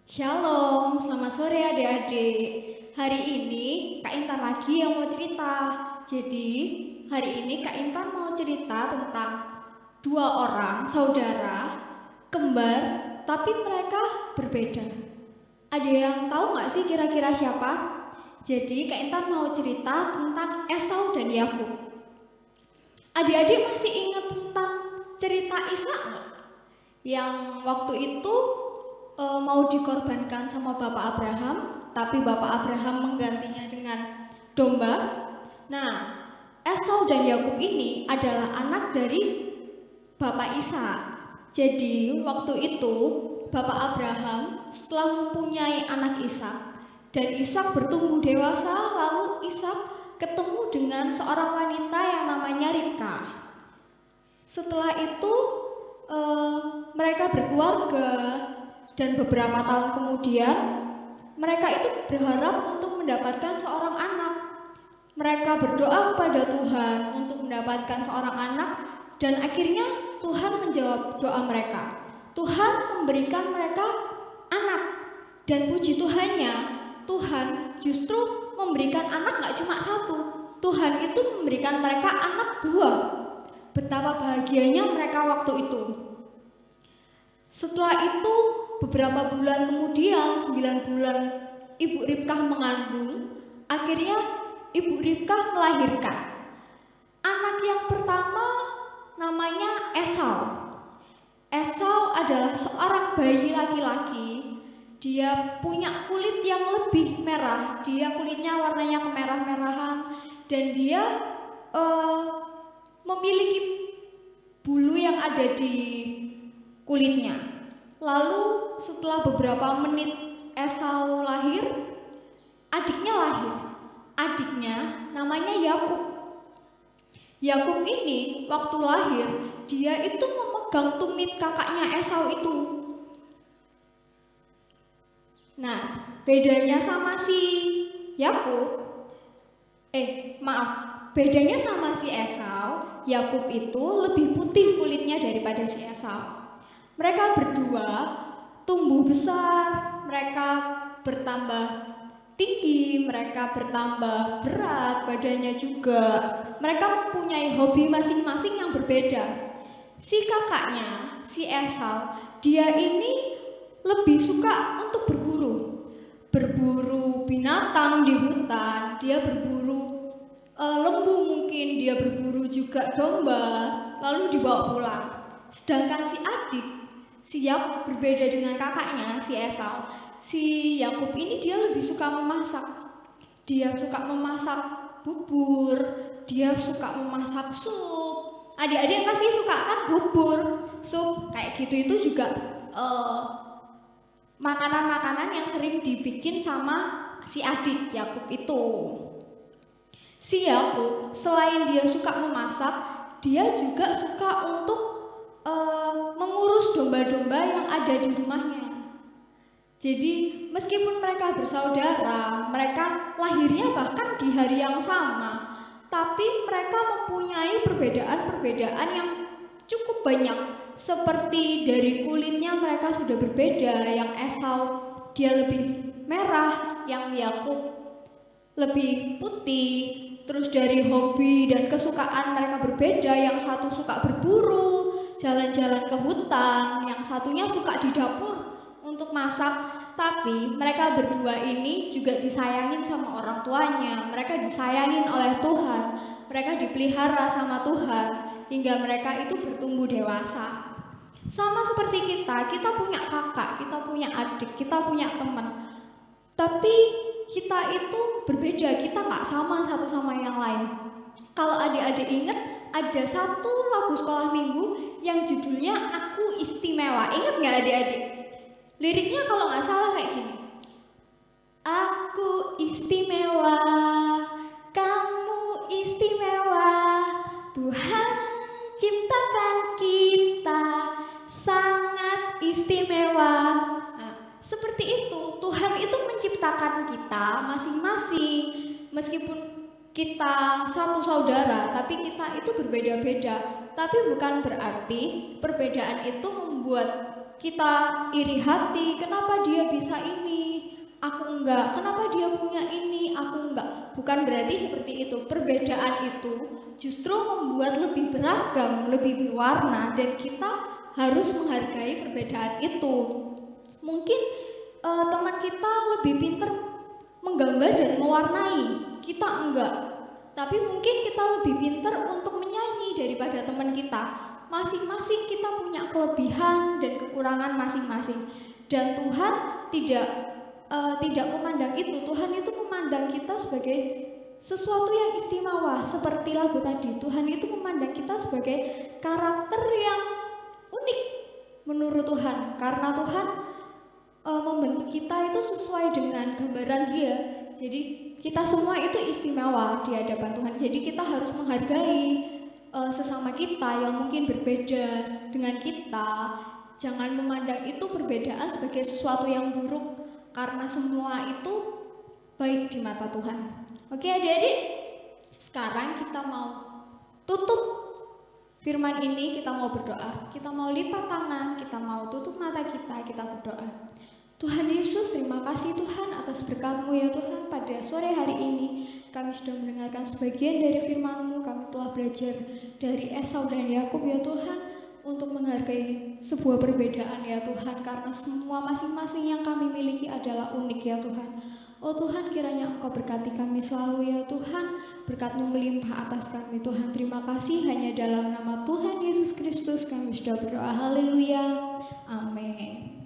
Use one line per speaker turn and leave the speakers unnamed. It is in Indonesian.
Shalom, selamat sore adik-adik. Hari ini Kak Intan lagi yang mau cerita. Jadi, hari ini Kak Intan mau cerita tentang dua orang saudara kembar, tapi mereka berbeda. Ada yang tahu nggak sih kira-kira siapa? Jadi, Kak Intan mau cerita tentang Esau dan Yakub. Adik-adik masih ingat tentang cerita Ishak nggak? Yang waktu itu mau dikorbankan sama Bapak Abraham, tapi Bapak Abraham menggantinya dengan domba. Nah, Esau dan Yakub ini adalah anak dari Bapak Ishak. Jadi, waktu itu Bapak Abraham setelah mempunyai anak Ishak dan Ishak bertumbuh dewasa, lalu Ishak ketemu dengan seorang wanita yang namanya Ribka. Setelah itu mereka berkeluarga. Dan beberapa tahun kemudian, mereka itu berharap untuk mendapatkan seorang anak. Mereka berdoa kepada Tuhan untuk mendapatkan seorang anak, dan akhirnya Tuhan menjawab doa mereka. Tuhan memberikan mereka anak, dan puji Tuhannya, Tuhan justru memberikan anak gak cuma satu. Tuhan itu memberikan mereka anak dua. Betapa bahagianya mereka waktu itu. Setelah itu, beberapa bulan kemudian, 9 bulan Ibu Ribkah mengandung, akhirnya Ibu Ribkah melahirkan. Anak yang pertama namanya Esau. Esau adalah seorang bayi laki-laki. Dia punya kulit yang lebih merah. Dia kulitnya warnanya kemerah-merahan dan dia memiliki bulu yang ada di kulitnya. Lalu setelah beberapa menit Esau lahir, adiknya lahir. Adiknya namanya Yakub. Yakub ini waktu lahir, dia itu memegang tumit kakaknya Esau itu. Nah, bedanya sama si Yakub, bedanya sama si Esau, Yakub itu lebih putih kulitnya daripada si Esau. Mereka berdua tumbuh besar, mereka bertambah tinggi, mereka bertambah berat badannya juga. Mereka mempunyai hobi masing-masing yang berbeda. Si kakaknya, si Esau, dia ini lebih suka untuk berburu. Berburu binatang di hutan, dia berburu lembu mungkin, dia berburu juga domba, lalu dibawa pulang. Sedangkan si adik, si Yakub berbeda dengan kakaknya, si Esau. Si Yakub ini dia lebih suka memasak. Dia suka memasak bubur, dia suka memasak sup. Adik-adik pasti suka kan bubur, sup, kayak gitu itu juga makanan-makanan yang sering dibikin sama si adik Yakub itu. Si Yakub selain dia suka memasak, dia juga suka untuk mengurus domba-domba yang ada di rumahnya. Jadi meskipun mereka bersaudara, mereka lahirnya bahkan di hari yang sama, tapi mereka mempunyai perbedaan-perbedaan yang cukup banyak. Seperti dari kulitnya mereka sudah berbeda, yang Esau dia lebih merah, yang Yakub lebih putih. Terus dari hobi dan kesukaan mereka berbeda, yang satu suka berburu, jalan-jalan ke hutan, yang satunya suka di dapur untuk masak. Tapi mereka berdua ini juga disayangin sama orang tuanya. Mereka disayangin oleh Tuhan. Mereka dipelihara sama Tuhan hingga mereka itu bertumbuh dewasa. Sama seperti kita punya kakak, kita punya adik, kita punya teman. Tapi kita itu berbeda, kita gak sama satu sama yang lain. Kalau adik-adik ingat, ada satu lagu sekolah minggu yang judulnya Aku Istimewa. Ingat gak adik-adik? Liriknya kalau gak salah kayak gini. Aku istimewa, kamu istimewa, Tuhan ciptakan kita sangat istimewa. Seperti itu, Tuhan itu menciptakan kita masing-masing. Meskipun kita satu saudara, tapi kita itu berbeda-beda. Tapi bukan berarti perbedaan itu membuat kita iri hati, kenapa dia bisa ini, aku enggak, kenapa dia punya ini, aku enggak. Bukan berarti seperti itu. Perbedaan itu justru membuat lebih beragam, lebih berwarna, dan kita harus menghargai perbedaan itu. Mungkin teman kita lebih pintar menggambar dan mewarnai, kita enggak. Tapi mungkin kita lebih pintar untuk menyanyi daripada teman kita. Masing-masing kita punya kelebihan dan kekurangan masing-masing. Dan Tuhan tidak memandang itu. Tuhan itu memandang kita sebagai sesuatu yang istimewa. Seperti lagu tadi, Tuhan itu memandang kita sebagai karakter yang unik menurut Tuhan. Karena Tuhan membentuk kita itu sesuai dengan gambaran Dia. Jadi kita semua itu istimewa di hadapan Tuhan. Jadi kita harus menghargai sesama kita yang mungkin berbeda dengan kita. Jangan memandang itu perbedaan sebagai sesuatu yang buruk, karena semua itu baik di mata Tuhan. Oke adik-adik, sekarang kita mau tutup firman ini, kita mau berdoa. Kita mau lipat tangan, kita mau tutup mata kita berdoa. Tuhan Yesus, terima kasih Tuhan atas berkat-Mu ya Tuhan. Pada sore hari ini kami sudah mendengarkan sebagian dari firman-Mu. Kami telah belajar dari Esau dan Yakub ya Tuhan, untuk menghargai sebuah perbedaan ya Tuhan, karena semua masing-masing yang kami miliki adalah unik ya Tuhan. Oh Tuhan, kiranya Engkau berkati kami selalu ya Tuhan. Berkat-Mu melimpah atas kami Tuhan. Terima kasih, hanya dalam nama Tuhan Yesus Kristus kami sudah berdoa. Haleluya. Amin.